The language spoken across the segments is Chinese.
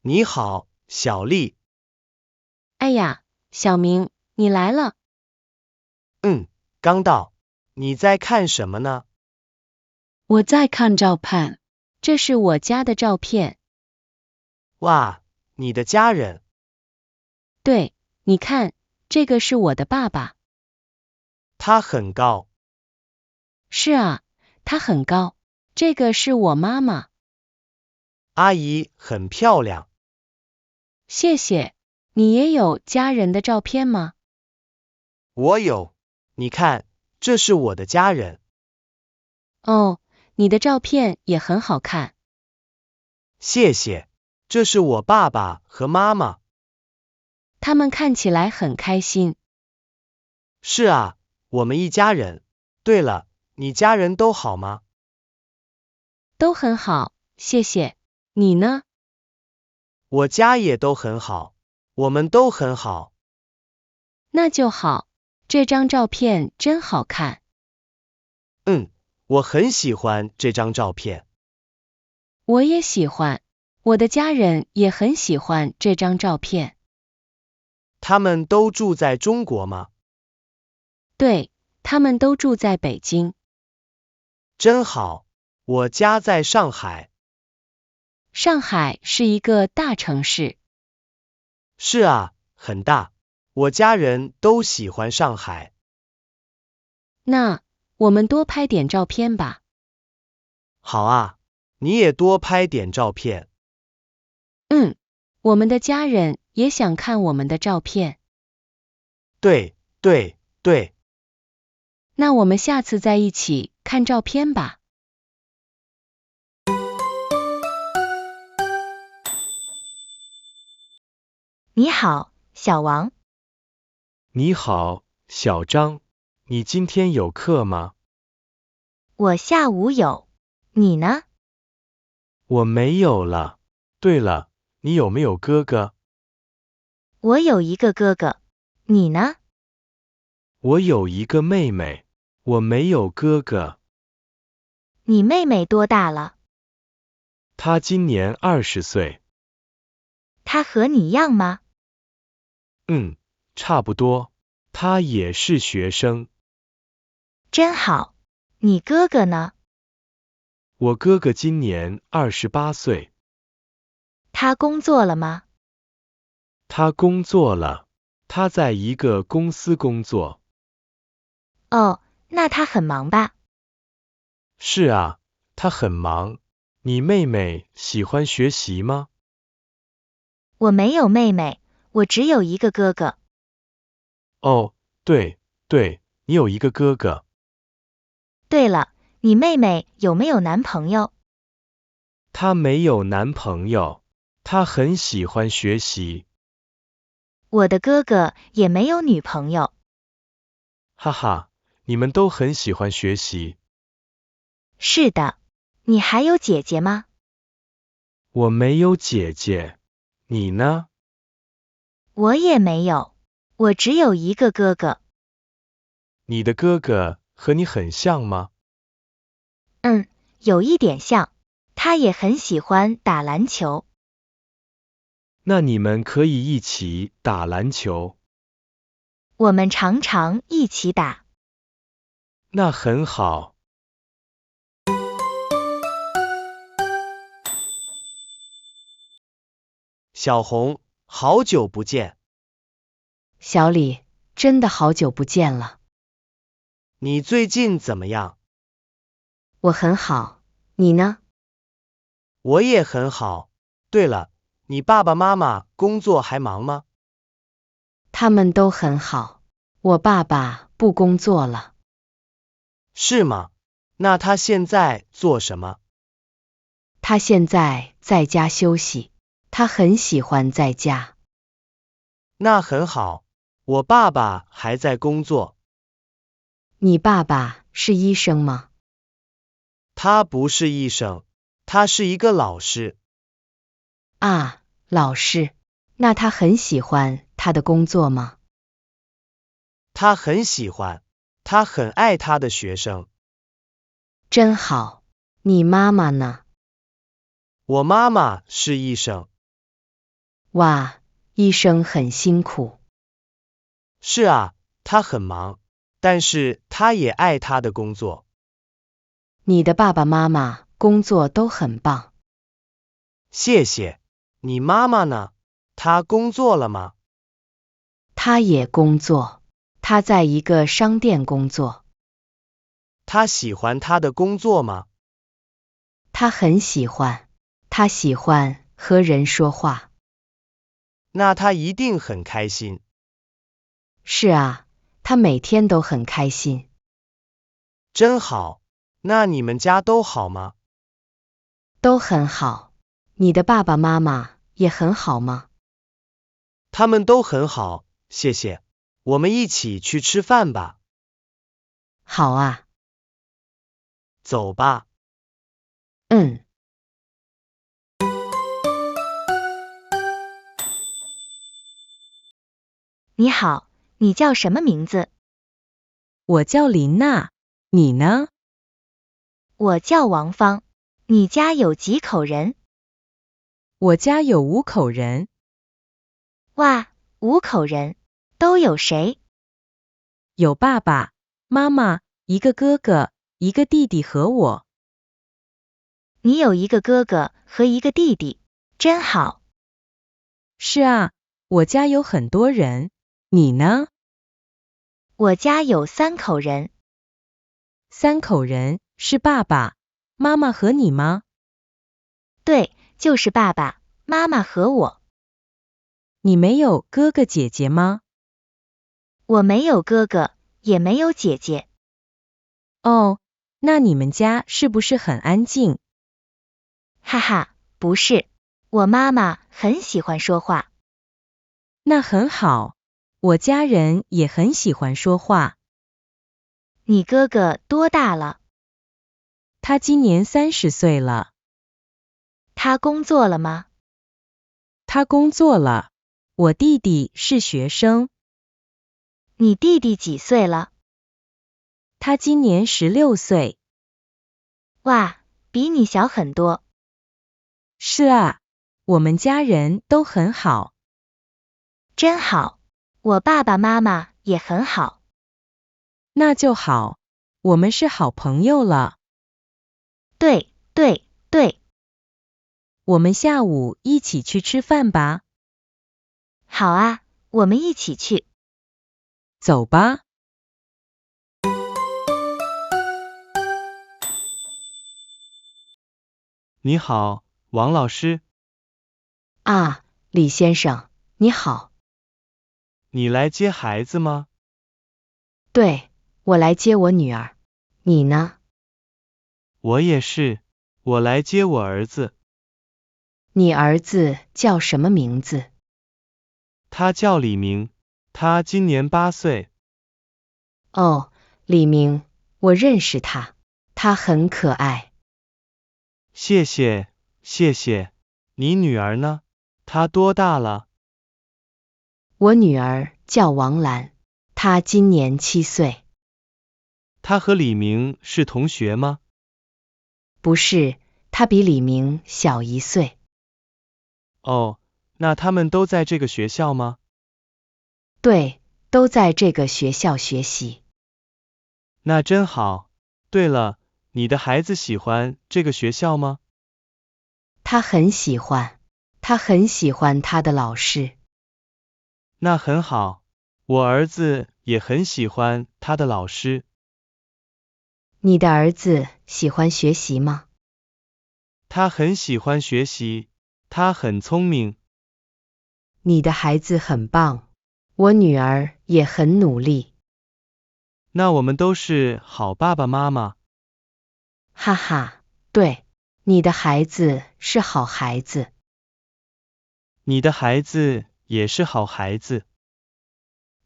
你好，小丽。哎呀，小明，你来了。刚到。你在看什么呢？我在看照片，这是我家的照片。哇，你的家人。对，你看，这个是我的爸爸。他很高。是啊，他很高。这个是我妈妈。阿姨很漂亮。谢谢。你也有家人的照片吗？我有。你看，这是我的家人。哦，你的照片也很好看。谢谢。这是我爸爸和妈妈。他们看起来很开心。是啊，我们一家人。对了，你家人都好吗？都很好，谢谢。你呢？我家也都很好，我们都很好。那就好。这张照片真好看。我很喜欢这张照片。我也喜欢。我的家人也很喜欢这张照片。他们都住在中国吗？对，他们都住在北京。真好，我家在上海。上海是一个大城市。是啊，很大。我家人都喜欢上海。那，我们多拍点照片吧。好啊，你也多拍点照片。我们的家人也想看我们的照片。对。那我们下次再一起看照片吧。你好，小王。你好，小张，你今天有课吗？我下午有，你呢？我没有了。对了，你有没有哥哥？我有一个哥哥，你呢？我有一个妹妹，我没有哥哥。你妹妹多大了？她今年20岁。她和你一样吗？差不多。她也是学生。真好。你哥哥呢？我哥哥今年28岁。他工作了吗？他工作了，他在一个公司工作。哦，那他很忙吧？是啊，他很忙。你妹妹喜欢学习吗？我没有妹妹，我只有一个哥哥。哦，对，你有一个哥哥。对了，你妹妹有没有男朋友？她没有男朋友，她很喜欢学习。我的哥哥也没有女朋友。哈哈，你们都很喜欢学习。是的，你还有姐姐吗？我没有姐姐，你呢？我也没有，我只有一个哥哥。你的哥哥和你很像吗？有一点像，他也很喜欢打篮球。那你们可以一起打篮球。我们常常一起打。那很好。小红，好久不见。小李，真的好久不见了。你最近怎么样？我很好，你呢？我也很好。对了，你爸爸妈妈工作还忙吗？他们都很好。我爸爸不工作了。是吗？那他现在做什么？他现在在家休息。他很喜欢在家。那很好。我爸爸还在工作。你爸爸是医生吗？他不是医生，他是一个老师。啊，老师。那他很喜欢他的工作吗？他很喜欢，他很爱他的学生。真好。你妈妈呢？我妈妈是医生。哇，医生很辛苦。是啊，他很忙，但是他也爱他的工作。你的爸爸妈妈工作都很棒。谢谢。你妈妈呢？她工作了吗？她也工作，她在一个商店工作。她喜欢她的工作吗？她很喜欢，她喜欢和人说话。那她一定很开心。是啊，她每天都很开心。真好。那你们家都好吗？都很好。你的爸爸妈妈也很好吗？他们都很好，谢谢。我们一起去吃饭吧。好啊。走吧。嗯。你好，你叫什么名字？我叫林娜，你呢？我叫王芳。你家有几口人？我家有5口人。哇，5口人，都有谁？有爸爸妈妈，一个哥哥，一个弟弟和我。你有一个哥哥和一个弟弟，真好。是啊，我家有很多人。你呢？我家有3口人。3口人是爸爸妈妈和你吗？对，就是爸爸妈妈和我。你没有哥哥姐姐吗？我没有哥哥，也没有姐姐。哦，那你们家是不是很安静？哈哈，不是，我妈妈很喜欢说话。那很好，我家人也很喜欢说话。你哥哥多大了？他今年30岁了。他工作了吗？他工作了。我弟弟是学生。你弟弟几岁了？他今年16岁。哇，比你小很多。是啊，我们家人都很好。真好，我爸爸妈妈也很好。那就好，我们是好朋友了。对，对，对。我们下午一起去吃饭吧。好啊，我们一起去。走吧。你好，王老师。啊，李先生，你好。你来接孩子吗？对，我来接我女儿。你呢？我也是，我来接我儿子。你儿子叫什么名字？他叫李明，他今年8岁。哦，李明，我认识他，他很可爱。谢谢，谢谢。你女儿呢？她多大了？我女儿叫王兰，她今年7岁。她和李明是同学吗？不是，她比李明小1岁。哦，那他们都在这个学校吗？对，都在这个学校学习。那真好。对了，你的孩子喜欢这个学校吗？他很喜欢，他很喜欢他的老师。那很好，我儿子也很喜欢他的老师。你的儿子喜欢学习吗？他很喜欢学习，他很聪明。你的孩子很棒，我女儿也很努力。那我们都是好爸爸妈妈。哈哈，对，你的孩子是好孩子。你的孩子也是好孩子。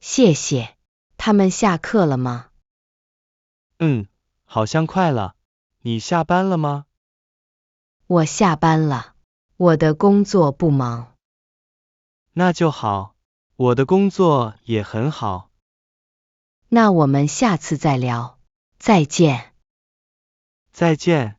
谢谢。他们下课了吗？好像快了。你下班了吗？我下班了，我的工作不忙。那就好，我的工作也很好。那我们下次再聊，再见。再见。